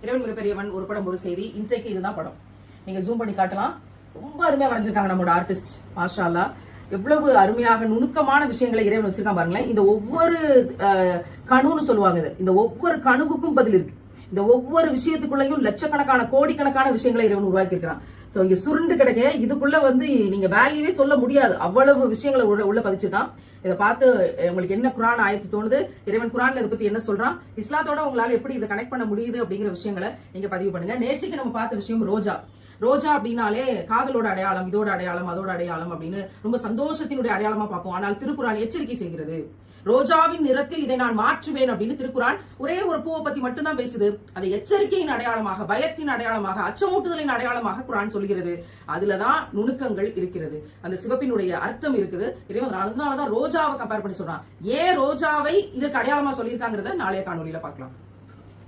இறைவன் மிகப்பெரியவன் ஒரு படம் ஒரு செய்தி. இன்றைக்கு இதுதான் படம். நீங்க ஜூம் பண்ணி காட்டலாம். ரொம்ப அருமையா வரைஞ்சிருக்காங்க நம்மளோட ஆர்டிஸ்ட். மாஷா அல்லாஹ். எவ்வளவு அருமையாக நுணுக்கமான விஷயங்களை இறைவன் வச்சிருக்கான் பாருங்களேன். இந்த ஒவ்வொரு கணுன்னு சொல்லுவாங்க. இந்த ஒவ்வொரு கணுவுக்கும் பதில் இருக்கு. இந்த ஒவ்வொரு விஷயத்துக்குள்ளயும் லட்சக்கணக்கான கோடிக்கணக்கான விஷயங்களை இறைவன் உருவாக்கி இருக்கிறான். சோ இங்க சுருண்டு கிடைக்க இதுக்குள்ள நீங்க வேல்யூவே சொல்ல முடியாது. அவ்வளவு விஷயங்களை உள்ள பதிச்சிருக்கான். இதை பார்த்து உங்களுக்கு என்ன குரான் ஆயத்து தோணுது, இறைவன் குரான்ல இதை பத்தி என்ன சொல்றான், இஸ்லாத்தோட உங்களால எப்படி இதை கனெக்ட் பண்ண முடியுது அப்படிங்கிற விஷயங்களை நீங்க பதிவு பண்ணுங்க. நேற்றுக்கு நம்ம பார்த்த விஷயம் ரோஜா. ரோஜா அப்படின்னாலே காதலோட அடையாளம், இதோட அடையாளம், அதோட அடையாளம் அப்படின்னு ரொம்ப சந்தோஷத்தினுடைய அடையாளமா பார்ப்போம். ஆனால் திருக்குரான் எச்சரிக்கை செய்கிறது. ரோஜாவின் நிறத்தில் இதை நான் மாற்றுவேன் அப்படின்னு திருக்குரான் ஒரே ஒரு பூவை பத்தி மட்டும்தான் பேசுது. அதை எச்சரிக்கையின் அடையாளமாக, பயத்தின் அடையாளமாக, அச்சமூட்டுதலின் அடையாளமாக குரான் சொல்கிறது. அதுலதான் நுணுக்கங்கள் இருக்கிறது. அந்த சிவப்பினுடைய அர்த்தம் இருக்குது. இறைவன் அதனாலதான் ரோஜாவை கம்பேர் பண்ணி சொல்றான். ஏன் ரோஜாவை இதற்கு அடையாளமா சொல்லியிருக்காங்கிறத நாளைய காணொலியில பார்க்கலாம்.